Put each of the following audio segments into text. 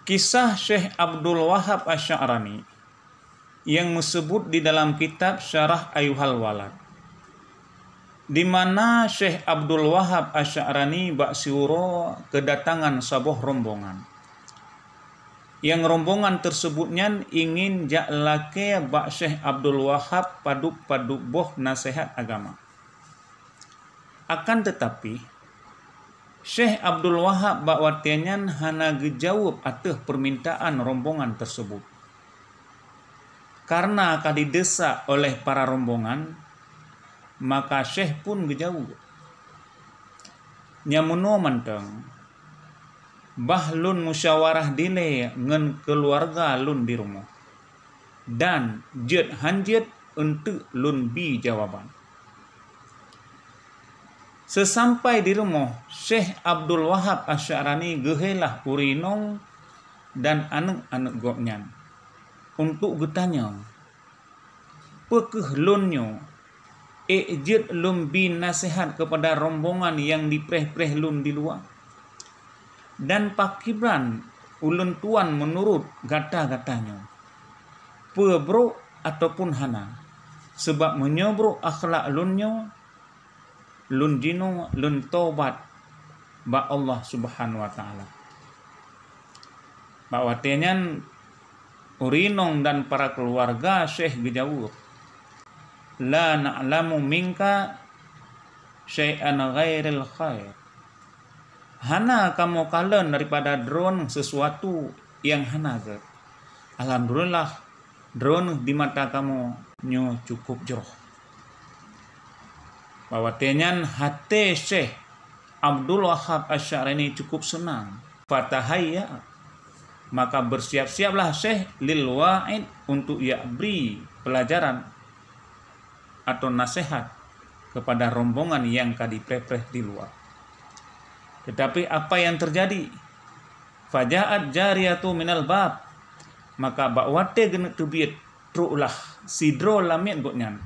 Kisah Syekh Abdul Wahab Asy'arani yang disebut di dalam kitab Syarah Ayyuhal Walad, di mana Syekh Abdul Wahab Asy'arani bak siuro kedatangan sebuah rombongan. Yang rombongan tersebutnya ingin jak lake bak Syekh Abdul Wahab paduk boh nasihat agama. Akan tetapi Syekh Abdul Wahab bak watianyan hana gejawab ateh permintaan rombongan tersebut. Karena akan didesak oleh para rombongan, maka Syekh pun gejawab. Nyamuno manteng bahlun musyawarah dile ngen keluarga lun di rumah. Dan jet hanjet untuk lun bi jawaban. Sesampai di rumah, Syekh Abdul Wahab Asy'arani gehelah urinong dan anak-anak goknyan untuk getanya, pekeh lunyo ejit lum bin nasihat kepada rombongan yang dipreh-preh lun di luar, dan pakibran ulun tuan menurut gata-gatanya, pebro ataupun hana, sebab menyobro akhlak lunyo, lun jino lun tobat ba Allah Subhanahu wa taala. Ba watenyan urinong dan para keluarga Syekh gejawur, la na'lamu minka syai'an ghairil khair. Hana kamu kalen daripada drone sesuatu yang hana ke. Alhamdulillah drone di mata kamu nyo cukup jauh. Bahwa tenyan hati Syekh Abdul Wahab Asy'arani cukup senang. Fatahayya, maka bersiap-siaplah Syekh lil wa'id untuk ia beri pelajaran atau nasihat kepada rombongan yang kadipreh-preh di luar. Tetapi apa yang terjadi? Faja'at jariyatu minal bab, maka bakwate genek tubiet trulah sidro lamit goknyan,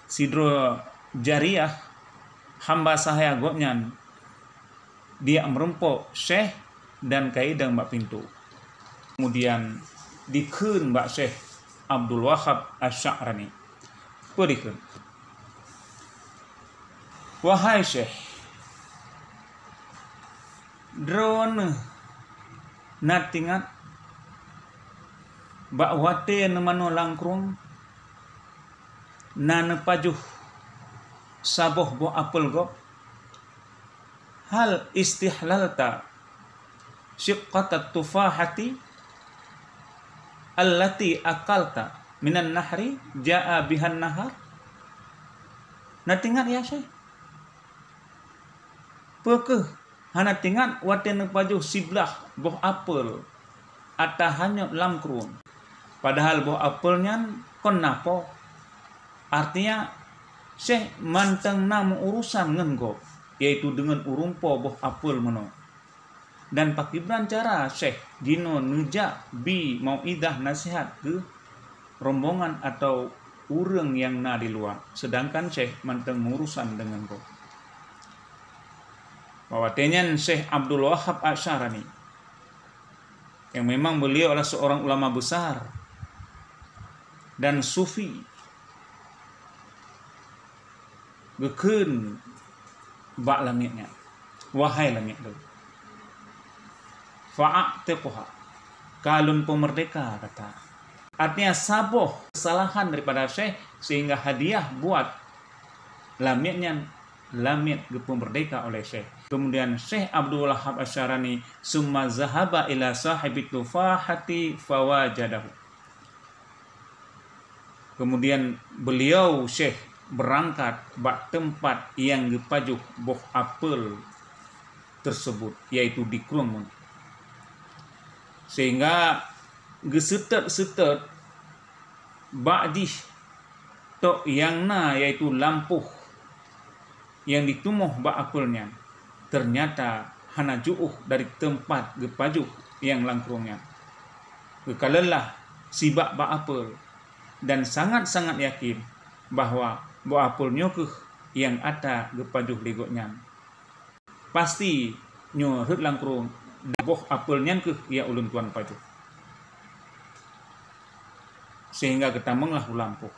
sidro jariyah hamba sahaya goknyan, dia merempok Syekh dan kaidang bak pintu. Kemudian dikeun bak Syekh Abdul Wahab Asy'arani. Perikeun, wahai Syekh, drone natingat bak wate nemano langkrung na nepajuh saboh bo apel gop, hal istihlalta syiqqatat tufahati allati akalta minan nahri ja'a bihan nahar. Natingat ya Syekh, pekeh hana tingat waten pajuh siblah boh apel atah hanya langkrung, padahal boh apelnya kon napo. Artinya Syekh manteng namu urusan ngenggop, yaitu dengan urumpo boh apel meno. Dan pakibran cara Syekh dino nejak bi mau idah nasihat ke rombongan atau urang yang na di luar, sedangkan Syekh manteng urusan dengan go. Bahwa tenyan Syekh Abdul Wahab Asy'arani, yang memang beliau adalah seorang ulama besar dan sufi, gekeun bak langitnya, wahai langit lu, fa'atiqha, kalun pemerdeka kata. Artinya saboh kesalahan daripada Syekh sehingga hadiah buat lamitnya, lamit pemerdeka oleh Syekh. Kemudian Syekh Abdul Wahab Asy'arani summa zahaba ila sahibit tufahati fawajadahu. Kemudian beliau Syekh berangkat bak tempat yang gepajuh boh apel tersebut, yaitu di Krungun, sehingga gesetet-setet ba'dih tok yang na, yaitu lampuh yang ditumuh bak apelnya, ternyata hana juuh dari tempat gepajuh yang langkrungnya. Kekalelah sibak bak apel dan sangat-sangat yakin bahwa bo apel nyokeh yang ada gepajuh ligotnya. Pasti nyo hut langkrung boh apelnya ke ia ulun tuan paju. Sehingga kita menglah ulampuh.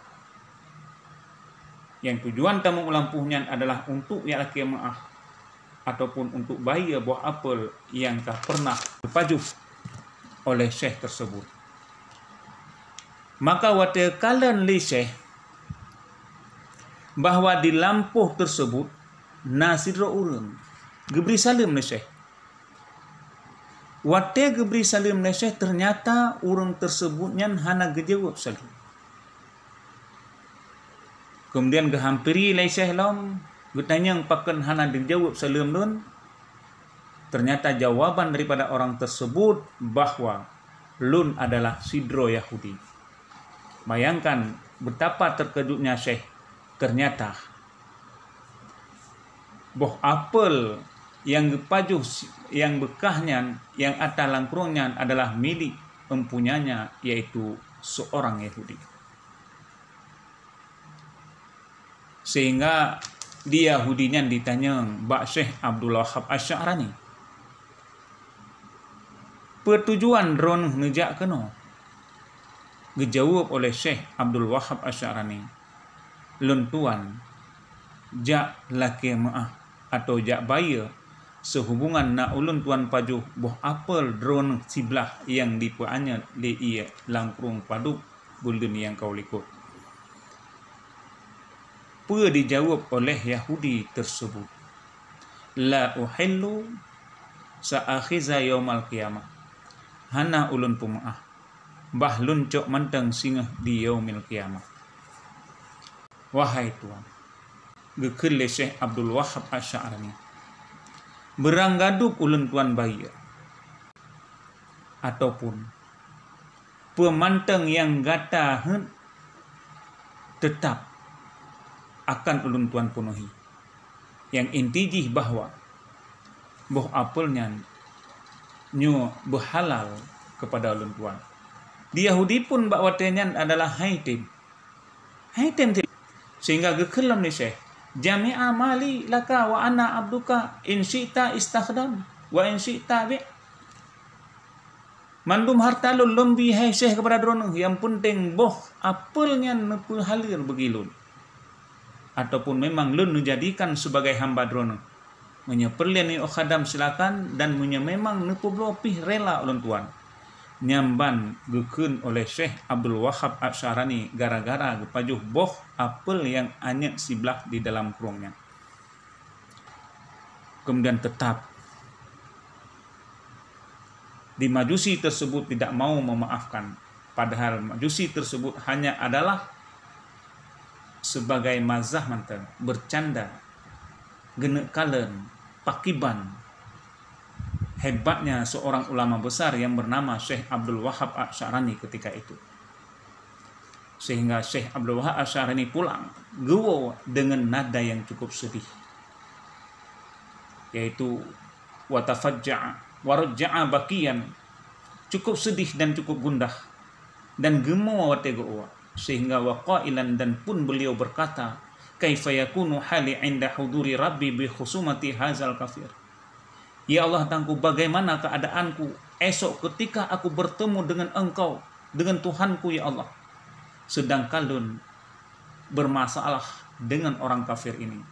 Yang tujuan tamu ulampuhnya adalah untuk ia laki maaf ataupun untuk bahaya buah apel yang tak pernah berpajuh oleh syekh tersebut. Maka wate kalian li syekh bahwa di lampuh tersebut nasidro urun geberi salim le syekh. Wate geberi salim le syekh ternyata urun tersebutnya hana gejawab salim. Kemudian gehampiri le syekh lom gutanya paken hana dijawab salim lun. Ternyata jawaban daripada orang tersebut bahwa lun adalah sidro Yahudi. Bayangkan betapa terkejutnya syekh. Ternyata boh apel yang gepajuh, yang bekahnya, yang atas langkrungnya adalah milik empunyanya, yaitu seorang Yahudi. Sehingga di Yahudinya ditanya Mbak Syekh Abdul Wahab Asy'arani, pertujuan dron ngejak keno? Dijawab oleh Syekh Abdul Wahab Asy'arani, lentuan jak laki maah atau jak baya sehubungan na ulun tuan pajuh boh apel drone siblah yang dipuanya di ia langkrung paduk buldun yang kau likut. Dijawab oleh Yahudi tersebut, la uhillu sa'akhiza yaumal qiyamah, hana ulun pumaah bahlun cok manteng singa di yaumil qiyamah. Wahai Tuhan, gekil Syekh Abdul Wahab Asy'arani, beranggaduk ulun tuan baya ataupun pemanteng yang gata tetap akan ulun tuan penuhi. Yang intijih bahwa boh apelnya nyu berhalal kepada ulun tuan. Di Yahudi pun bakwatenya adalah haitim. Sehingga gekelam ni Syekh, jami'a mali laka wa ana abduka in syi'ta istakhdam wa in syi'ta bi'. Mandum harta lun lembi hai Syekh kepada drone, yang penting boh apelnya nepu halir begilun. Ataupun memang lun dijadikan sebagai hamba drone. Menyeperlian ni khadam silakan, dan memang nepu blopih rela ulun tuan. Nyamban gekun oleh Syekh Abdul Wahab Asy'arani gara-gara gepajuh boh apel yang anyak siblah di dalam kurungnya. Kemudian tetap di majusi tersebut tidak mau memaafkan, padahal majusi tersebut hanya adalah sebagai mazah mantan, bercanda, genek kalen, pakiban. Hebatnya seorang ulama besar yang bernama Syekh Abdul Wahab Asy'arani ketika itu. Sehingga Syekh Abdul Wahab Asy'arani pulang gewo dengan nada yang cukup sedih, yaitu watafajja'a warja'a bakian, cukup sedih dan cukup gundah dan gemo watego, sehingga waqailan, dan pun beliau berkata, kaifa yakunu hali 'inda huduri rabbi bi khusumati hadzal kafir. Ya Allah Tuhanku, bagaimana keadaanku esok ketika aku bertemu dengan Engkau, dengan Tuhanku ya Allah, sedang kalun bermasalah dengan orang kafir ini.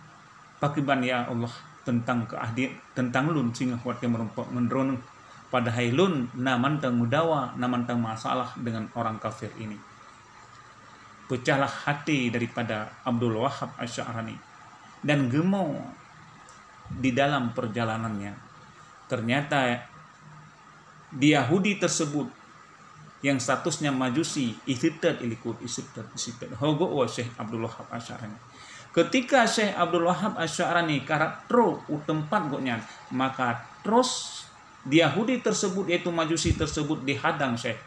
Pakiban ya Allah tentang tentang lun sehingga kuatnya merompak mendroneng pada hailun namantang mudawa, namantang masalah dengan orang kafir ini. Pecahlah hati daripada Abdul Wahab Asy'arani dan gemo di dalam perjalanannya. Ternyata di Yahudi tersebut yang statusnya majusi, isitad ilikut isitad hogo wa Syekh Abdul Wahab Asy'arani. Ketika Syekh Abdul Wahab Asy'arani karatro utempat goknya, maka terus di Yahudi tersebut, yaitu majusi tersebut, dihadang Syekh.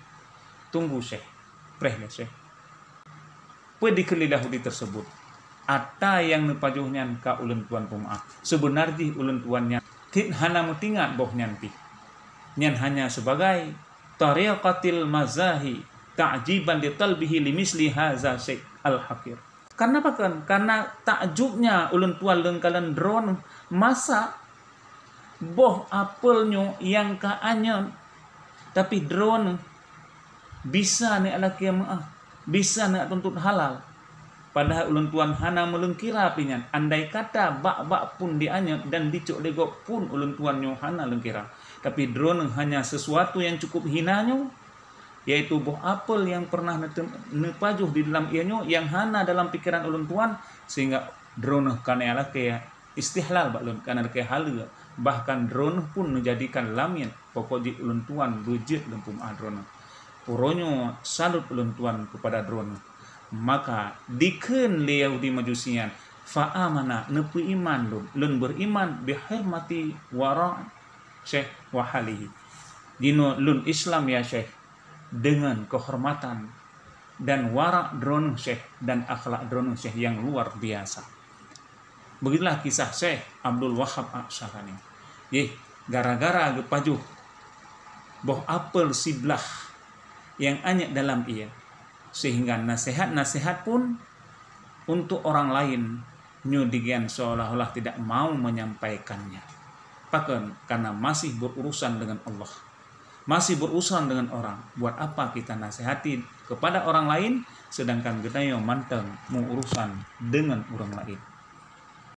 Tunggu Syekh, preh Syekh. Pedikeli Yahudi tersebut, ata yang nepajuhnya ka ulun tuan pemaaf. Sebenarnya ulun tuannya hana mutingat boh nyanti. Nyan hanya sebagai tariqatil mazahi ta'jiban li talbihi limisli hadza syekh al-hakir. Karena apa kan? Karena takjubnya ulun tuan lengkalan drone masa boh apelnya yang kaanya tapi drone bisa nih ala kiamah, bisa nak tuntut halal. Padahal ulun tuan hana melengkira pinyan. Andai kata bak-bak pun dianyat dan dicuk legok pun ulun tuan nyo hana lengkira. Tapi drone hanya sesuatu yang cukup hinanya, yaitu buah apel yang pernah nepajuh di dalam ianyo yang hana dalam pikiran ulun tuan, sehingga drone kana ala kaya istihlal baklun kana kaya halal. Bahkan drone pun menjadikan lamian pokok di ulun tuan bejit lempum drone. Puronyo salut ulun tuan kepada drone. Maka diken liau di majusian fa'amana nepi iman lun beriman bihormati wara syekh wahalihi dino lun Islam ya syekh dengan kehormatan dan wara drone syekh dan akhlak drone syekh yang luar biasa. Begitulah kisah Syekh Abdul Wahab Asy'arani. Gara-gara gepajuh boh apel siblah yang anyak dalam ia, sehingga nasihat-nasihat pun untuk orang lain nyudigan seolah-olah tidak mau menyampaikannya. Bahkan karena masih berurusan dengan Allah, masih berurusan dengan orang. Buat apa kita nasihati kepada orang lain sedangkan kita yang manteng mau urusan dengan orang lain.